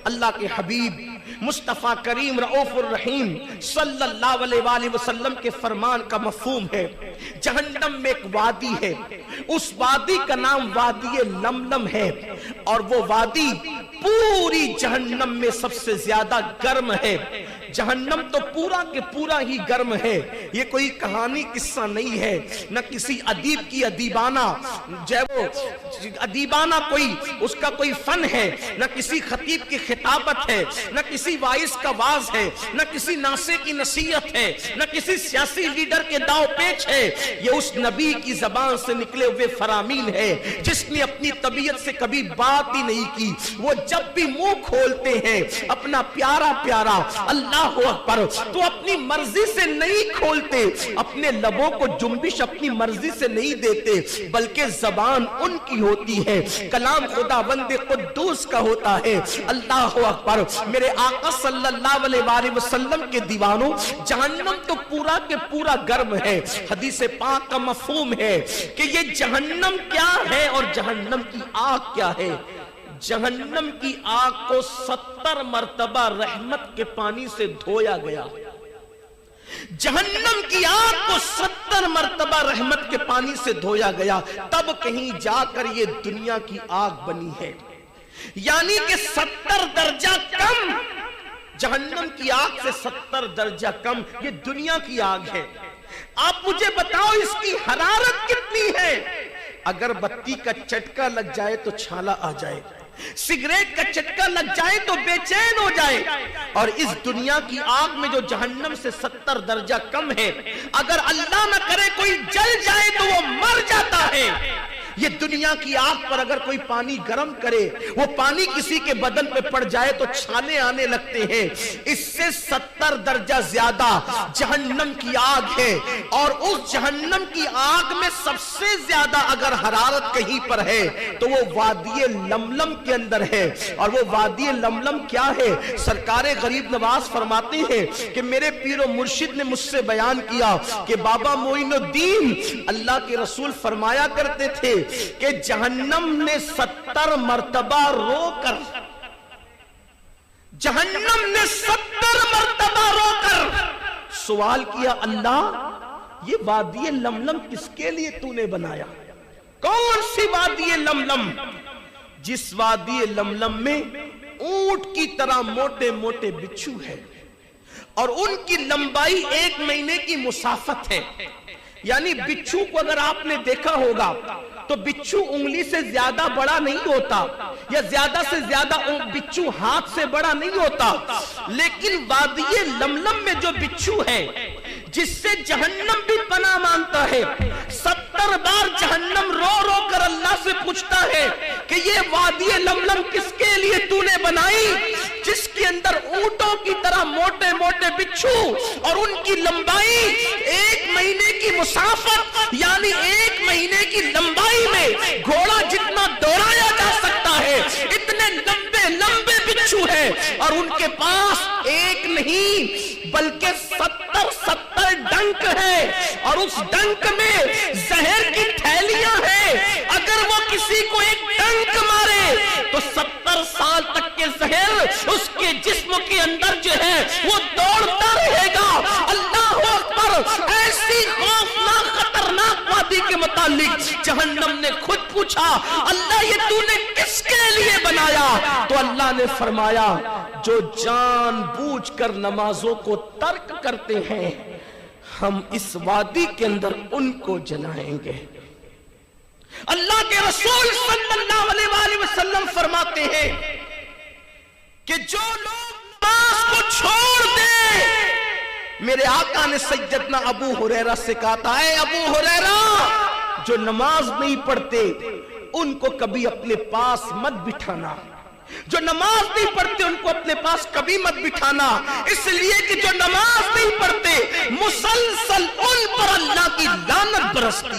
اللہ کے حبیب مصطفیٰ کریم رؤوف الرحیم صلی اللہ علیہ وآلہ وسلم کے فرمان کا مفہوم ہے، جہنم میں ایک وادی ہے، اس وادی کا نام وادی لملم ہے، اور وہ وادی پوری جہنم میں سب سے زیادہ گرم ہے۔ جہنم تو پورا کے پورا ہی گرم ہے، یہ کوئی کہانی قصہ نہیں ہے، نہ کسی ادیب کی ادیبانہ کوئی اس کا کوئی فن ہے، نہ کسی خطیب کی خطابت ہے، نہ کسی وائس کا واز ہے، نہ کسی ناصح کی نصیحت ہے، نہ کسی سیاسی لیڈر کے داؤ پیچ ہے، یہ اس نبی کی زبان سے نکلے ہوئے فرامین ہے جس نے اپنی طبیعت سے کبھی بات ہی نہیں کی۔ وہ جب بھی منہ کھولتے ہیں اپنا پیارا پیارا اللہ اکبر تو اپنی مرضی سے نہیں کھولتے، اپنے لبوں کو جنبش اپنی مرضی سے نہیں دیتے، بلکہ زبان ان کی ہوتی ہے، کلام خدا بند قدوس کا ہوتا ہے۔ اللہ اکبر، میرے آقا صلی اللہ علیہ وآلہ وسلم کے دیوانوں، جہنم تو پورا کے پورا گرم ہے۔ حدیث پاک کا مفہوم ہے کہ یہ جہنم کیا ہے اور جہنم کی آگ کیا ہے۔ جہنم کی آگ کو 70 مرتبہ رحمت کے پانی سے دھویا گیا، جہنم کی آگ کو 70 مرتبہ رحمت کے پانی سے دھویا گیا، تب کہیں جا کر یہ دنیا کی آگ بنی ہے، یعنی کہ 70 درجہ کم، جہنم کی آگ سے 70 درجہ کم یہ دنیا کی آگ ہے۔ آپ مجھے بتاؤ اس کی حرارت کتنی ہے؟ اگر بتی کا چٹکا لگ جائے تو چھالا آ جائے، سگریٹ کا چٹکا لگ جائے تو بے چین ہو جائے، اور اس دنیا کی آگ میں جو جہنم سے 70 درجہ کم ہے، اگر اللہ نہ کرے کوئی جل جائے تو وہ مر جاتا ہے۔ یہ دنیا کی آگ پر اگر کوئی پانی گرم کرے، وہ پانی کسی کے بدن پہ پڑ جائے تو چھالے آنے لگتے ہیں، اس سے 70 درجہ زیادہ جہنم کی آگ ہے، اور اس جہنم کی آگ میں سب سے زیادہ اگر حرارت کہیں پر ہے تو وہ وادی لملم کے اندر ہے۔ اور وہ وادی لملم کیا ہے؟ سرکار غریب نواز فرماتے ہیں کہ میرے پیر و مرشد نے مجھ سے بیان کیا کہ بابا معین الدین، اللہ کے رسول فرمایا کرتے تھے کہ جہنم نے 70 مرتبہ رو کر، جہنم نے 70 مرتبہ رو کر سوال کیا، اللہ یہ وادی لملم کس کے لیے تو نے بنایا؟ کون سی وادی لملم؟ جس وادی لملم میں اونٹ کی طرح موٹے موٹے بچھو ہے، اور ان کی لمبائی 1 مہینے کی مسافت ہے، یعنی بچھو کو اگر آپ نے دیکھا ہوگا تو بچھو انگلی سے زیادہ بڑا نہیں ہوتا، یا زیادہ سے زیادہ بچھو ہاتھ سے بڑا نہیں ہوتا، لیکن وادی لملم میں جو بچھو ہے جس سے جہنم بھی پناہ مانگتا ہے، 70 بار جہنم رو رو کر اللہ سے پوچھتا ہے کہ یہ وادی لملم کس کے لیے تو نے بنائی، جس کے اندر اونٹوں کی طرح موٹے موٹے بچھو اور ان کی لمبائی 1 مہینے کی مسافت، یعنی 1 مہینے کی لمبائی میں گھوڑا جتنا دوڑایا جا سکتا ہے اتنے لمبے لمبے بچھو ہیں، اور ان کے پاس ایک نہیں بلکہ 70 ڈنک ہے، اور اس ڈنک میں زہر کی تھیلیاں ہیں، اگر وہ کسی کو ایک ڈنک مارے تو 70 سال تک کے زہر اس کے جسم کے اندر جو ہے وہ دوڑتا رہے گا۔ اللہ اکبر، ایسی خوفناک خطرناک وادی کے متعلق جہنم نے خود پوچھا، اللہ یہ تو نے کس کے لیے بنایا؟ تو اللہ نے فرمایا جو جان بوجھ کر نمازوں کو ترک کرتے ہیں ہم اس وادی کے اندر ان کو جلائیں گے۔ اللہ کے رسول صلی اللہ علیہ وآلہ وسلم فرماتے ہیں کہ جو لوگ نماز کو چھوڑ دیں، میرے آقا نے سیدنا ابو ہریرہ سے کہا تھا، اے ابو ہریرہ، جو نماز نہیں پڑھتے ان کو کبھی اپنے پاس مت بٹھانا، جو نماز نہیں پڑھتے ان کو اپنے پاس کبھی مت بٹھانا، اس لیے کہ جو نماز نہیں پڑھتے مسلسل ان پر اللہ کی لعنت برستی